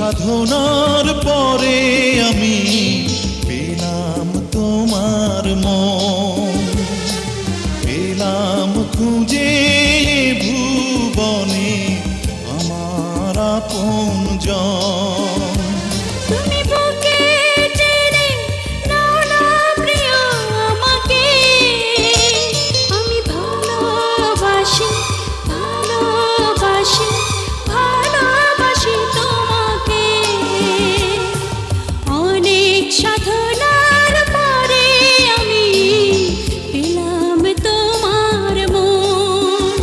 সাধনার পরে আমি পেলাম তোমার মন, পেলাম খুঁজে ভুবনে আমার আপনজন। তুমি বুকে টেনে নাও না প্রিয় আমাকে, আমি ভালোবাসি ভালোবাসি ভালোবাসি তোমাকে। অনেক সাধনার পরে আমি পেলাম তোমার মন,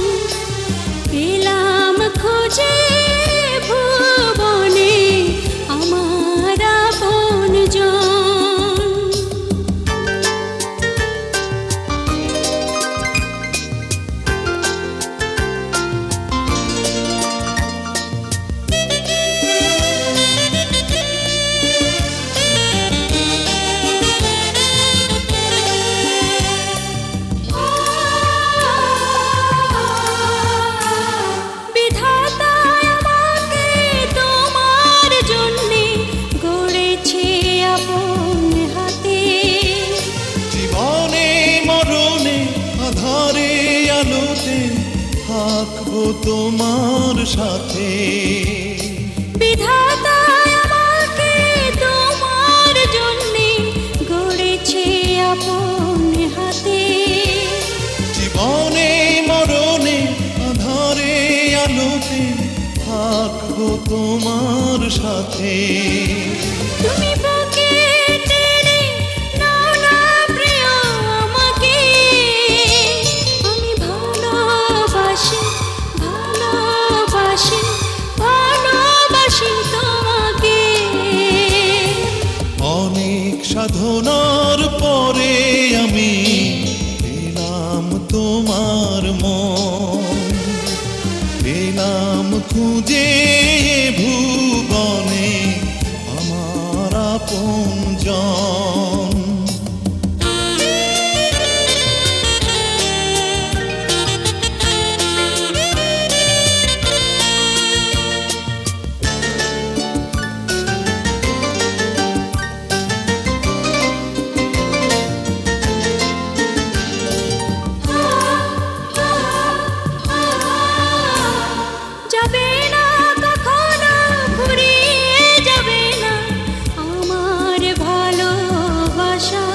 পেলাম খুঁজে ভুবনে আমার আপনজন। বিধাতা আমাকে তোমার জন্যে গড়েছে আপন হাতে, জীবনে মরণে আধারে আলোতে থাকবো তোমার সাথে। বিধাতা আমাকে তোমার জন্যে গড়েছে আপন হাতে, জীবনে মরণে আধারে আলোতে থাকবো তোমার সাথে। তুমি বুকে টেনে নাও না প্রিয় আমাকে, আমি ভালোবাসি ভালোবাসি ভালোবাসি তোমাকে। অনেক সাধনার পরে আমি পেলাম তোমার মন, পেলাম খুঁজে ভুবনে আমার আপনজন। যাবে না কখনো ফুরিয়ে যাবে না আমার ভালোবাসা,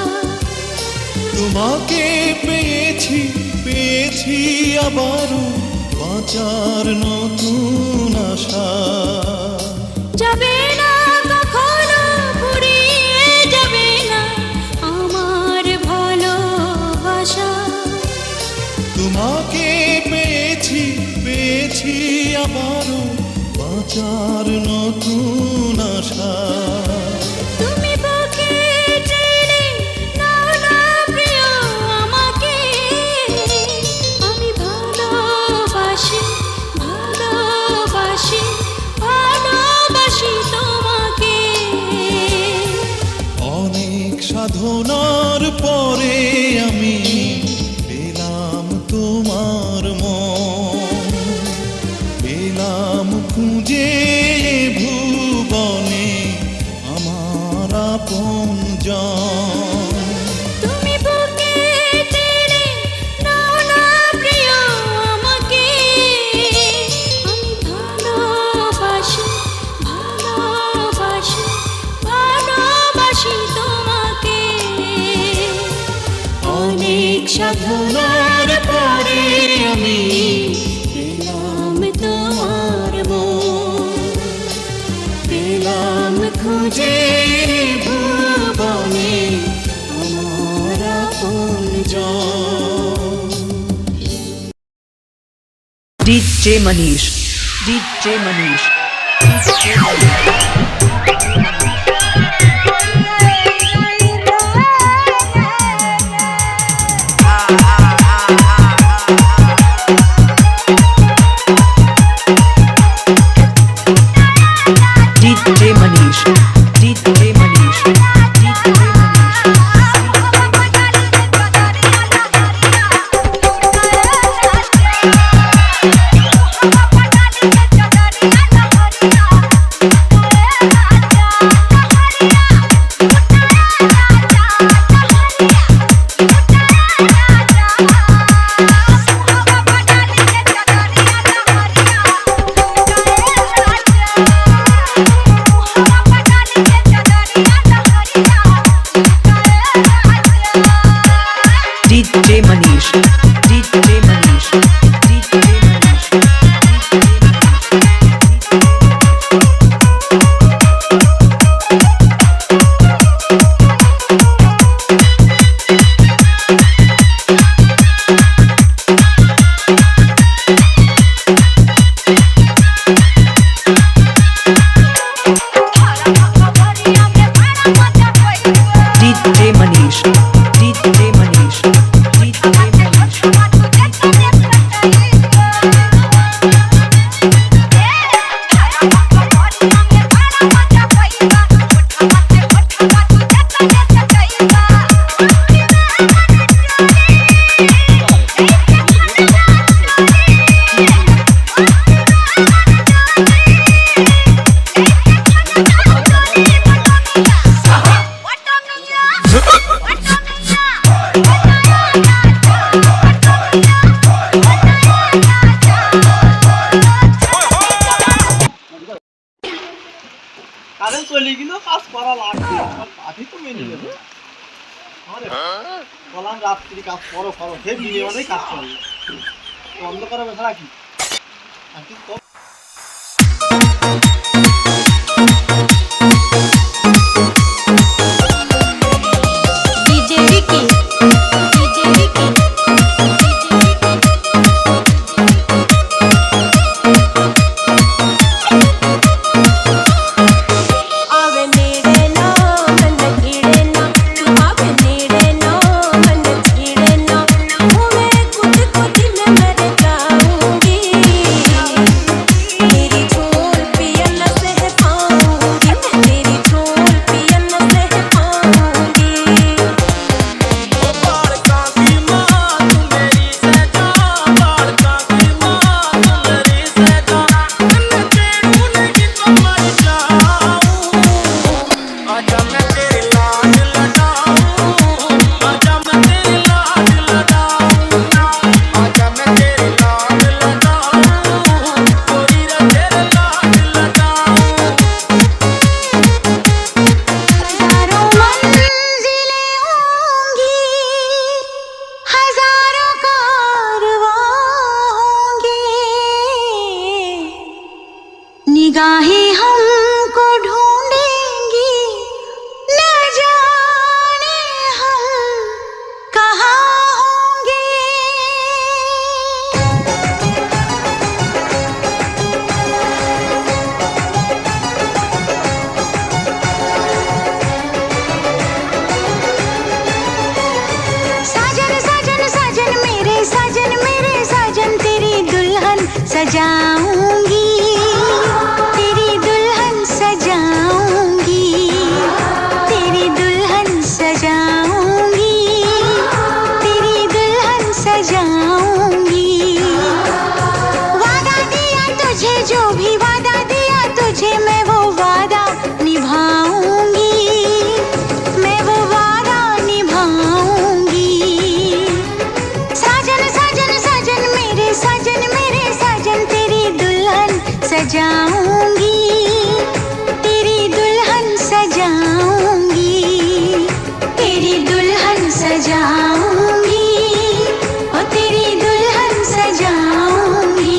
তোমাকে পেয়েছি পেয়েছি আবারও বাঁচার নতুন আশা। যাবে না কখনো ফুরিয়ে যাবে না আমার ভালোবাসা, তোমাকে পেয়েছি পেয়েছি আবারও বাঁচার নতুন আশা। তুমি বুকে টেনে নাও না প্রিয় আমাকে, আমি ভালোবাসি ভালোবাসি ভালোবাসি তোমাকে। অনেক সাধনার পরে আমি পেলাম তোমার মন, পেলাম খুঁজে ভুবনে আমার আপনজন। তুমি বুকে টেনে নাও না প্রিয় আমাকে, আমি ভালোবাসি ভালোবাসি ভালোবাসি তোমাকে। অনেক সাধনার পরে আমি পেলাম তোমার মন, পেলাম খুঁজে ভুবনে আমার আপনজন। DJ Manish, DJ Manish, DJ Manish, DJ Manish, DJ Manish. কাজ করো করো হে বিয়ে মানে কাজ করো বন্ধ করো ছাড়া কি আর কি তো डीजे विकी डीजे विकी आवे नेड़े ना मन कीड़े ना आवे नेड़े ना मन कीड़े ना घूमे कुछ कुछ में मर जाऊंगी तेरी झोल पियन से पाऊंगी मैं तेरी झोल पियन से पाऊंगी बालका की माँ तू मेरी सजा बालका की माँ तू मेरी सजा मैं तेरू नहीं तो मर जाऊं आजा मैं तेरी लाज लटाऊं आजा मैं तेरी लाज लटाऊं आजा मैं तेरी लाज लटाऊं गोरी रे तेरी लाज लटाऊं हजारों मंजिलें होंगी हजारों कारवां होंगे निगाहें हमको ढूंढेंगी न जाने हम कहाँ होंगे साजन साजन साजन मेरे साजन तेरी दुल्हन सजाऊंगी तेरी दुल्हन सजाऊंगी तेरी दुल्हन सजाऊंगी तेरी दुल्हन सजाऊंगी वादा दिया तुझे जो भी वादा दिया तुझे मैं वो वादा निभाऊंगी मैं वो वादा निभाऊंगी साजन साजन साजन मेरे साजन तेरी दुल्हन सजाऊंगी तेरी दुल्हन सजाऊंगी तेरी दुल्हन सजाऊंगी ओ तेरी दुल्हन सजाऊंगी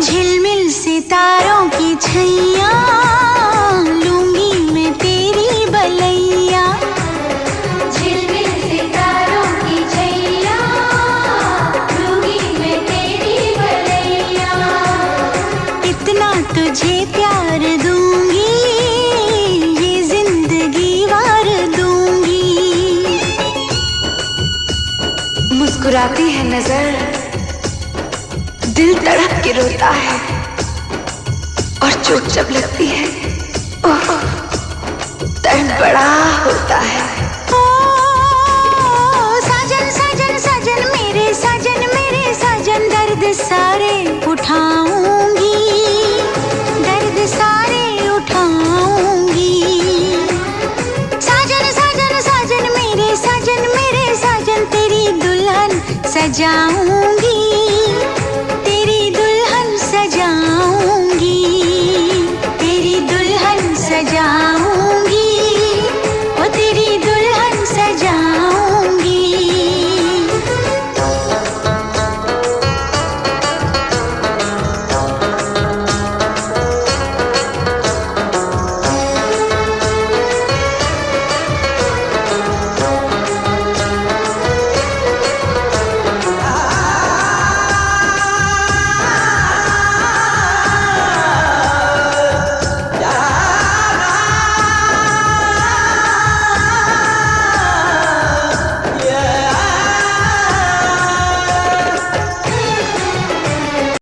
झिलमिल सितारों की छैया लूंगी मैं तेरी बलैया झिलमिल सितारों की छैया लूंगी मैं तेरी बलैया इतना तुझे प्यार दूंगी ये जिंदगी वार दूंगी मुस्कुराती है नजर दिल तड़प के रोता है और चोट जब लगती है ओह दर्द बड़ा होता है ओ साजन साजन साजन मेरे साजन दर्द सारे उठाऊंगी दर्द सारे उठाऊंगी साजन साजन साजन मेरे साजन तेरी दुल्हन सजाऊंगी